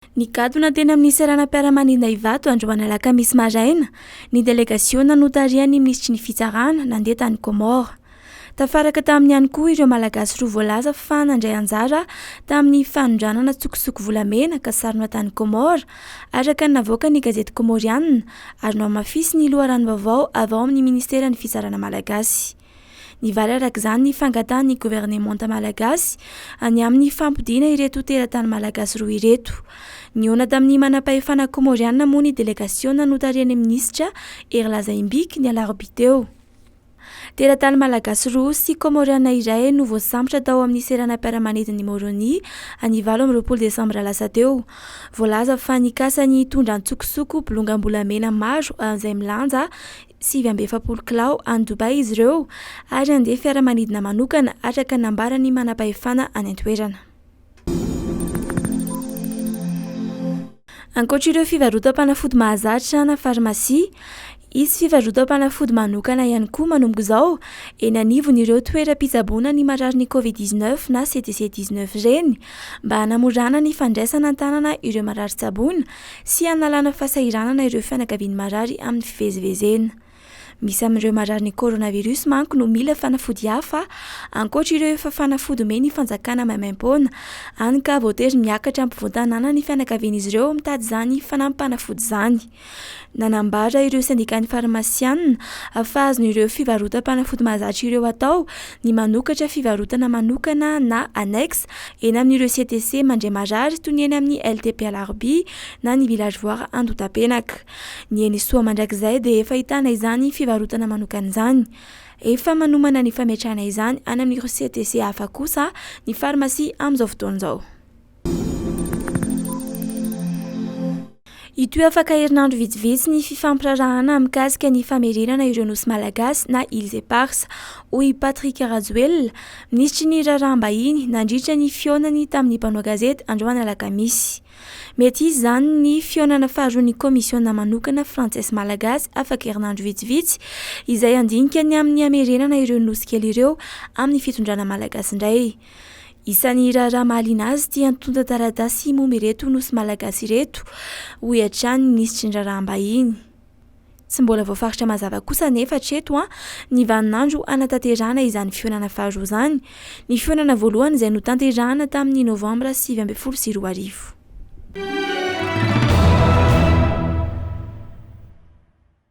Nikatona teny amin'ny FITSARANA Ivato androany alakamisy maraina, ny delegasiona notarian'ny ministry ny FITSARANA nandeha tany Comores. Tafaraka taminy ihany koa ireo Malagasy roa voalaza fa nandray anjara tamin'ny fanondranana antsokosoko volamena ka sarona tany Comores, araka ny navoaka ny gazety Comorianina ary nomafisy ny loharano vaovao avy ao amin'ny ministeran'ny FITSARANA Malagasy. Nivaly arak'izany ny fangatany gouvernemanta Malagasy any amin'ny fampidina ireto teratany Malagasy roa ireto. Niona tamin'ny manam-pahefana Comorianina moa ny delegasiona notarian'ny ministra Iles ny alarobia teo. Teratany Malagasy roa sy Comorianina iray no voasambotra tao amin'ny seranam-piaramanidin'ny Moroni any 20 Desambra lasa teo. Voalaza fa nikasa ny tondra antsokosoko bolongambolamena maro izay milanja 740 kilao any Dubai izy ireo ary andeha fiaramanidina manokana araka nambarany manam-pahefana any an-toerana. Ankoatr'ireo fivarotam-panafody mahazatra na farmasia, Hisy fivarotam-panafody manokana ihany koa manomboka izao eny anivon'ireo toeram-pitsaboana ny mararin'ny COVID-19 na CTC-19 ireny mba hanamorana ny fandraisana an-tanana ireo marary-tsaboana sy hanalàna fahasahiranana ireo fianakavian'ny marary amin'ny fivezivezena. Misy amin'ireo mararin'ny coronavirus manko no mila fanafody hafa ankoatra ireo efa fanafody omeny ny fanjakana maimaim-poana any ka voatery miakatra ampivoan-tanàna ny fianakavian'izy ireo mitady izany fanampi-panafody izany. Nanambara ireo sindikany farmasianina ahafahazo ireo fivarotam-panafody mahazatra ireo atao ny manokatra fivarotana manokana na annexe eny amin'ireo CTC mandray marary toy ny eny amin'ny LTP alarobia na ny villageoire Andotapenaka. Ny eny soa mandrakizay dia efa hitana izany fivarotana manokana izany. Efa manomana ny fametrahana izany any amin'ireo CTC hafa kosa ny farmasia amin'izao fotoana izao. Hitohy afaka herinandro vitsivitsy ny fifampirarahana mikasika ny famerenana ireo nosy Malagasy na Iles Eparses. Hoy Patrick Rajoelina, ministry ny Raharaham-bahiny nandritra ny fionany tamin'ny mpanao gazety androany alakamisy. Mety izy izany ny fionana faharoan'ny komisiona manokana Frantsesy Malagasy afaka herinandro vitsivitsy izay andinika ny amin'ny amerenana ireo nosy kely ireo amin'ny fitondrana Malagasy indray. Isan'ny raharaha mahaliana azy tia antonta taratasy momba ireto nosy Malagasy ireto, hoy hatrany ny ministry ny Raharaham-bahiny. Tsy mbola voafaritra mazava kosa nefa hatreto ny vaninandro anatanterahana izany fionana faharoa izany. Ny fionana voalohany izay notanterahana tamin'ny Novambra 2022.